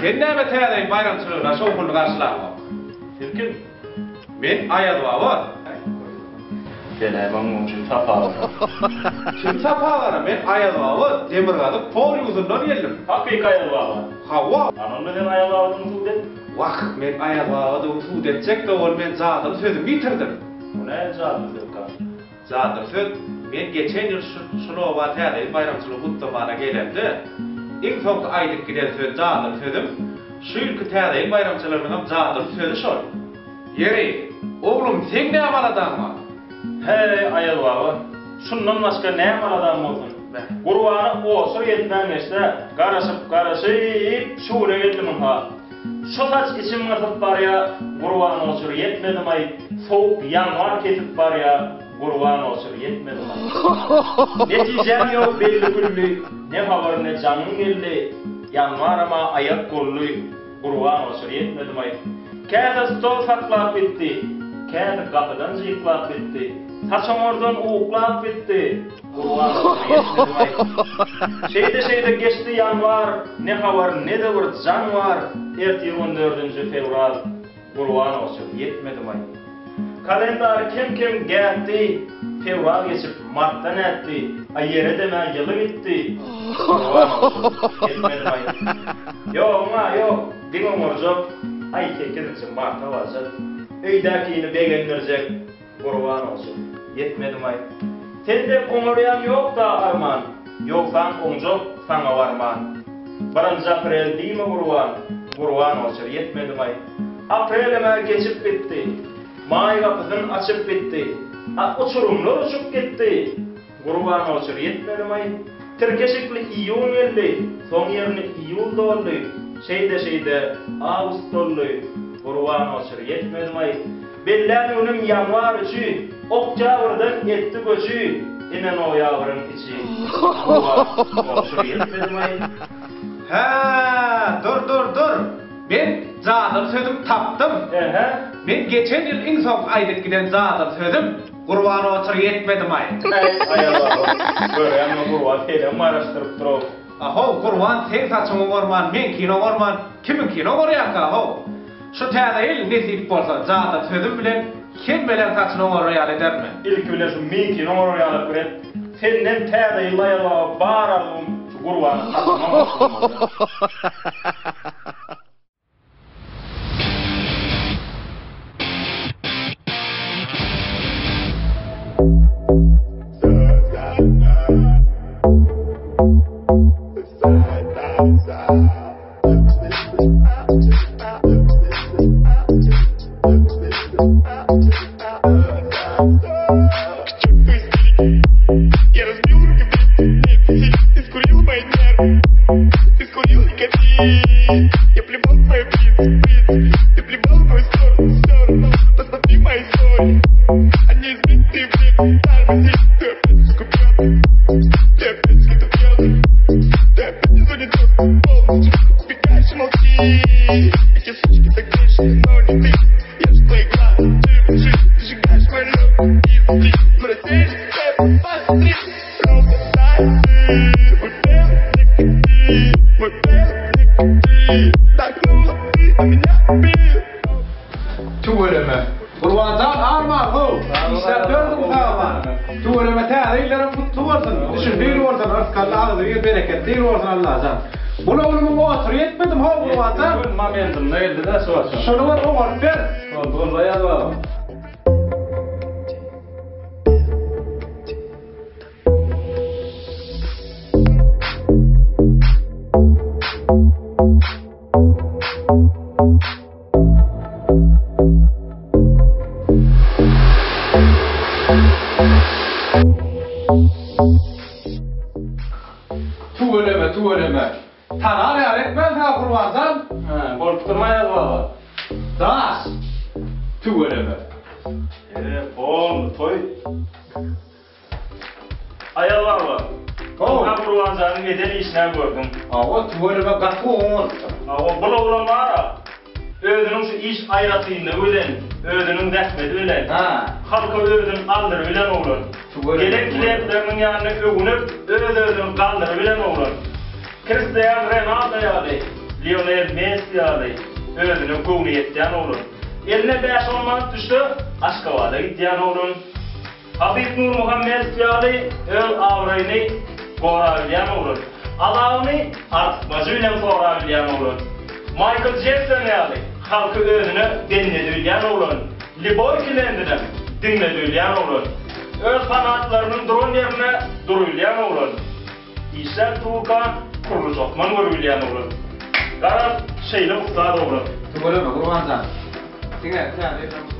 Men näme täze bayramçylygyna şol pulny garşylap. Kim? Men Ayazwa var. Gele bana şu tapalı. Kim tapalara men Ayazwa var. Demirgazy pol ýuzundan geldim. Hakiki Ayazwa. Hawa. Anam bilen Ayazwa'nın sude. Wah, men Ayazwa'da usul edecek de ol men zadyň sözü bitirdim. Bu ne zadı döka? Zadyň söz men geçen ýyl şunowa täze bayramçylyk gutlamana gelemdi. Iň soňky aýdyp giden söz zadyň sözüm. Şu ýylky täze bayramçylarynyň zadyň sözü şol. Yeri, oğlum sen ne amaladanma? Hey Ayazwa. Şundan başka ne amaladan bolsun? Gurwany osur yetmänişde garaşyp şuwra geldim ha. Şu saç içim ýatyp barya, gurwany osur yetmedim ay. Soğuk yanvar ketip barya, gurwany osur yetmedim ay. Netijem ýok belli külli, ne habar ne janyň geldi. Yanvar ama ayak golly, gurwany osur yetmedim ay. Käde stol saklap bitdi. Käde kapydan jyklap bitdi. Saçamordan uğuklap bitdi. Gurwan yetmedim ay. Şeyde geçti yanvar, ne havar ne de bir jan var. 24 fevral, gurwan yetmedim ay. Kalendar kim geldi. Fevral geçip martdan etdi. Ay yere deme yılı bitti. Gurwan yetmedim ay. Yok, diňe morjok. Ay kekirin marta varsa. Öýdäkini begendirjek. Gurwan yetmedim ay. Sende oňurýan ýok da arman. Ýoksan oňjok saňa warman. 1 aprel diýme gurwan yetmedim ay. Aprelime geçip bitti. May kapysyny açyp bitti. Uçurumlar uçup gitdi. Gurwan yetmedim ay. Tirkeşikli iyun geldi. Soň ýerine iyul doldy. Şeyde ağustos doldy. Gurwan yetmedim ay. Bellän önüm yanvar üçi, oktabrdan etdi göçü, inen o ýagryň içi. Gurwan yetmedim ay. Ha, dur. Men zadyň sözüm tapdym. Men geçen ýyl iň soň aýdyp giden zadyň sözüm Gurwan yetmedim ay. Ayazwa. Görýärmi gurwan hele maraşdyryp durap. Aho, gurwan sen saçyňy gorman, men kino gorman. Kimin kino gorýarka aho? Şu täze ýyl nesip bolsa zadyň sözüm bilen kim bilen saçyny gorýar edermi? İlk bilen şu men kino gorýar bilen senden täze ýyl Ayazwa baralym şu gurwan saçyny. Tuğuleme. Tanar ýar etmez ha Gurwanzam. Bolup durmaýar baba. Das. Tuğuleme. Bol, toy. Ayazwa var. Gurwanzamyň eden işine gördüm. Awa tuğuleme gatgoň. Awa bula mara. Özüniň şu iş aýratyny bilen, özüniň dähmeti bilen. Halka özüniň aldyry bilen oglan. Gelek kilepleriniň ýanyna ögünüp, özüniň galdyry bilen oglan. Cristiano Ronaldo ýaly. Lionel Messi aly özüne göwni etýän olur. Eline 5-10 manat düşdi, Aşgabat'a gitýän olur. Habib Nurmagomedov öz awraýyny gora bilýän olur. Alawyny artmajy bilen gora bilýän olur. Michael Jackson halky özüne denledi bilýän olur. Liboy kilendine dinledi bilýän olur. Öz fanatlarynyň duran ýerine durulýan olur. İşler Turkan kuruluş okman var bilýän olur. Garas şeýle usta olur. Tugolama, Gurmanzan. Siňe, sen